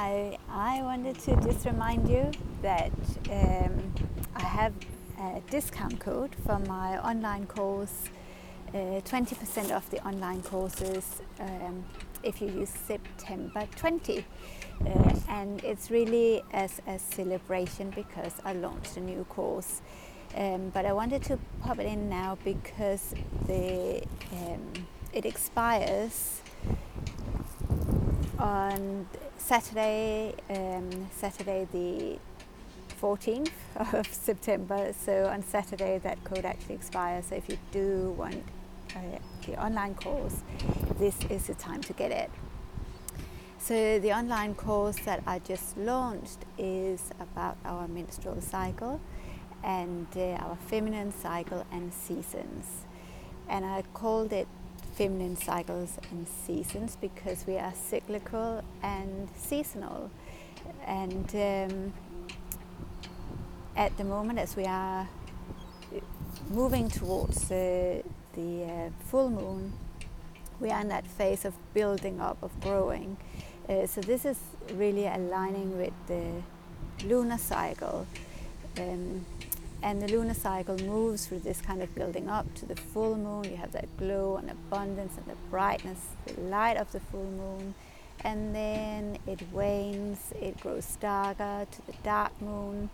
Hi, I wanted to just remind you that I have a discount code for my online course, 20% off the online courses if you use September 20. And it's really as a celebration because I launched a new course. But I wanted to pop it in now because it expires on Saturday the 14th of September. So on Saturday that code actually expires. So if you do want the online course, this is the time to get it. So the online course that I just launched is about our menstrual cycle and our feminine cycle and seasons. And I called it feminine cycles and seasons because we are cyclical and seasonal. And at the moment, as we are moving towards the full moon, we are in that phase of building up, of growing. So this is really aligning with the lunar cycle. And the lunar cycle moves through this kind of building up to the full moon. You have that glow and abundance and the brightness, the light of the full moon. And then it wanes, it grows darker to the dark moon.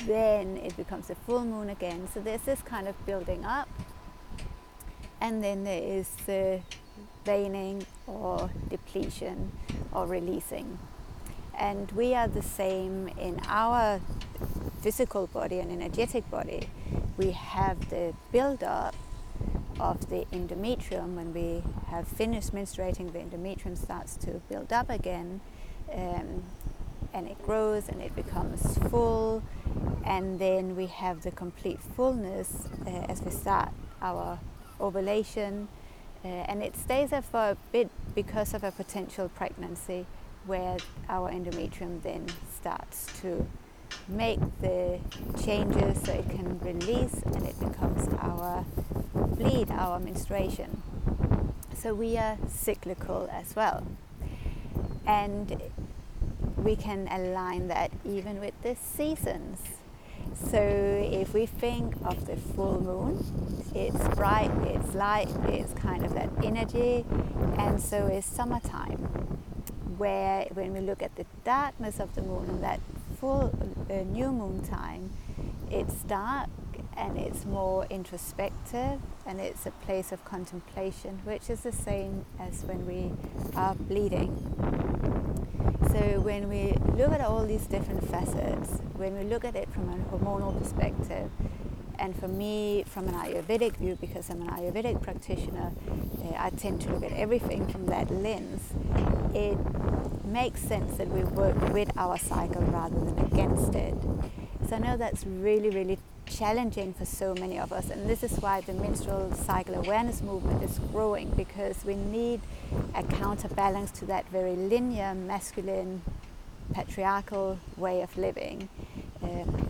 Then it becomes the full moon again. So there's this kind of building up. And then there is the waning or depletion or releasing. And we are the same in our physical body and energetic body. We have the build-up of the endometrium. When we have finished menstruating, the endometrium starts to build up again, and it grows and it becomes full, and then we have the complete fullness as we start our ovulation, and it stays there for a bit because of a potential pregnancy, where our endometrium then starts to make the changes so it can release and it becomes our bleed, our menstruation. So we are cyclical as well. And we can align that even with the seasons. So if we think of the full moon, it's bright, it's light, it's kind of that energy, and so is summertime, where when we look at the darkness of the moon and that full new moon time, it's dark and it's more introspective and it's a place of contemplation, which is the same as when we are bleeding. So when we look at all these different facets, when we look at it from a hormonal perspective, and for me from an Ayurvedic view, because I'm an Ayurvedic practitioner, I tend to look at everything from that lens. It makes sense that we work with our cycle rather than against it. So I know that's really, really challenging for so many of us, and this is why the menstrual cycle awareness movement is growing, because we need a counterbalance to that very linear, masculine, patriarchal way of living.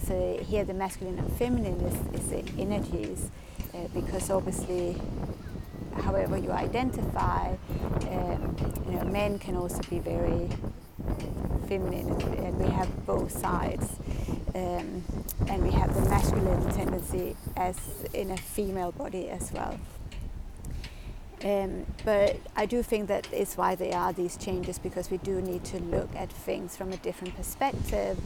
So here the masculine and feminine is the energies, because obviously however you identify, men can also be very feminine, and we have both sides, and we have the masculine tendency as in a female body as well. But I do think that is why there are these changes, because we do need to look at things from a different perspective.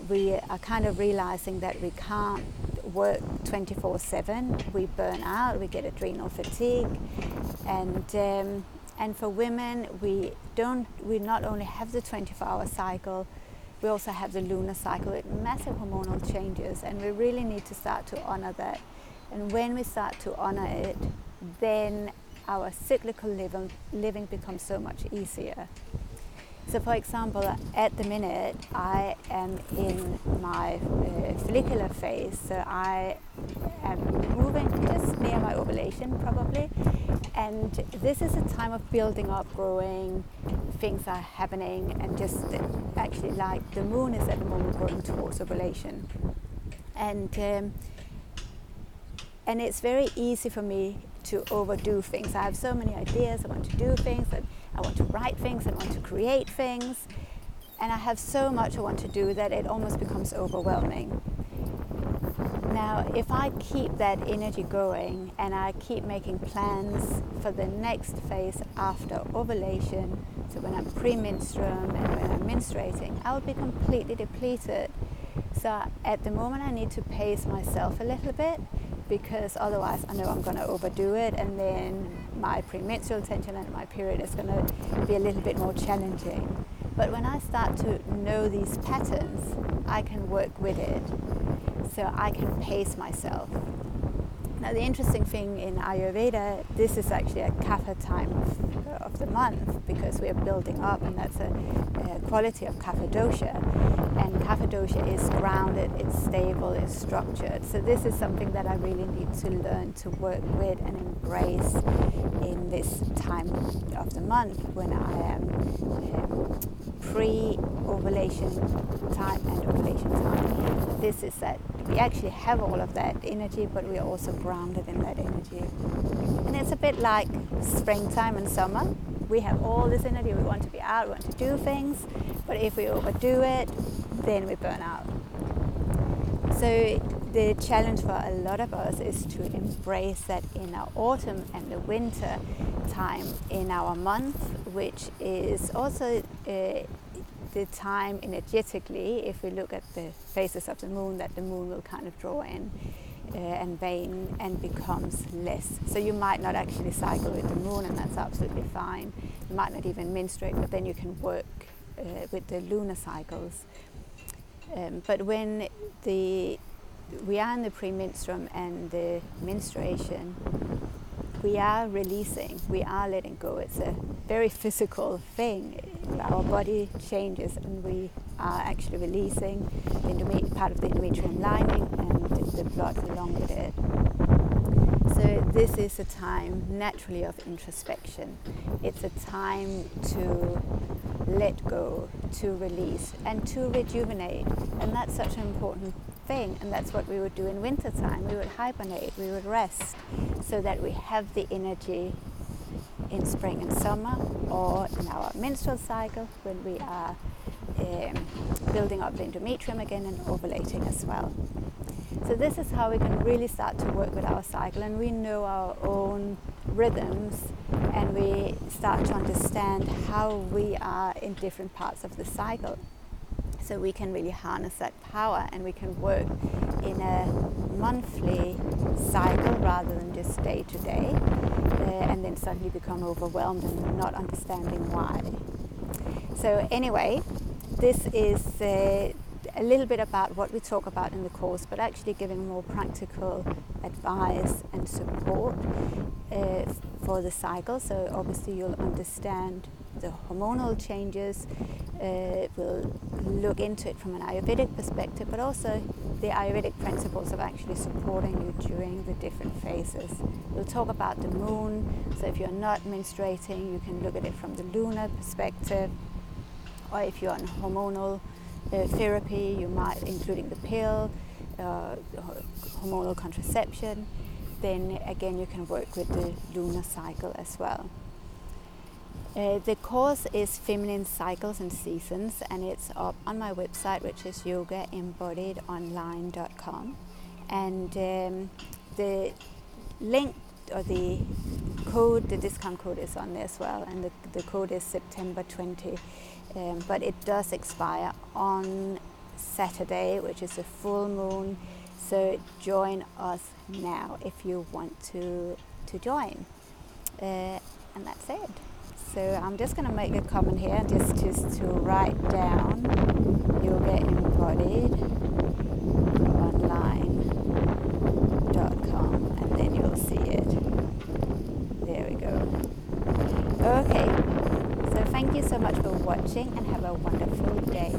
We are kind of realizing that we can't work 24/7. We burn out, we get adrenal fatigue, and for women we not only have the 24-hour cycle, we also have the lunar cycle with massive hormonal changes, and we really need to start to honor that. And when we start to honor it, then our cyclical living becomes so much easier. So for example, at the minute I am in my follicular phase, so I am moving just near my ovulation probably, and this is a time of building up, growing, things are happening, and just actually like the moon is at the moment growing towards ovulation, and it's very easy for me to overdo things. I have so many ideas, I want to do things, and I want to write things, I want to create things, and I have so much I want to do that it almost becomes overwhelming. Now, if I keep that energy going and I keep making plans for the next phase after ovulation, so when I'm premenstruum and when I'm menstruating, I will be completely depleted. So at the moment I need to pace myself a little bit, because otherwise I know I'm going to overdo it, and then my premenstrual tension and my period is going to be a little bit more challenging. But when I start to know these patterns, I can work with it. So I can pace myself. Now, the interesting thing in Ayurveda, this is actually a kapha time of the month, because we are building up, and that's a quality of kapha dosha. And kapha dosha is grounded, it's stable, it's structured. So this is something that I really need to learn to work with and embrace in this time of the month, when I am pre-ovulation time and ovulation time. This is that we actually have all of that energy, but we are also grounded in that energy. And it's a bit like springtime and summer. We have all this energy, we want to be out, we want to do things, but if we overdo it, then we burn out. So the challenge for a lot of us is to embrace that in our autumn and the winter time in our month, which is also the time energetically, if we look at the phases of the moon, that the moon will kind of draw in and wane and becomes less. So you might not actually cycle with the moon, and that's absolutely fine. You might not even menstruate, but then you can work with the lunar cycles. But when we are in the premenstruum and the menstruation, we are releasing, we are letting go. It's a very physical thing. Our body changes, and we are actually releasing part of the endometrium lining and the blood along with it. So this is a time naturally of introspection. It's a time to let go, to release, and to rejuvenate. And that's such an important thing, and that's what we would do in winter time. We would hibernate, we would rest, so that we have the energy in spring and summer, or in our menstrual cycle when we are building up the endometrium again and ovulating as well. So this is how we can really start to work with our cycle, and we know our own rhythms, and we start to understand how we are in different parts of the cycle. So we can really harness that power, and we can work in a monthly cycle rather than just day to day, and then suddenly become overwhelmed and not understanding why. So anyway, this is a little bit about what we talk about in the course, but actually giving more practical advice and support for the cycle. So obviously you'll understand the hormonal changes. We'll look into it from an Ayurvedic perspective, but also the Ayurvedic principles of actually supporting you during the different phases. We'll talk about the moon, so if you're not menstruating, you can look at it from the lunar perspective, or if you're on hormonal therapy, you might, including the pill, hormonal contraception, then again you can work with the lunar cycle as well. The course is Feminine Cycles and Seasons, and it's up on my website, which is yogaembodiedonline.com. And the link or the code, the discount code is on there as well, and the code is September 20. But it does expire on Saturday, which is a full moon. So join us now if you want to join. And that's it. So I'm just going to make a comment here, just to write down yogaembodiedonline.com, and then you'll see it. There we go. Okay. So thank you so much for watching, and have a wonderful day.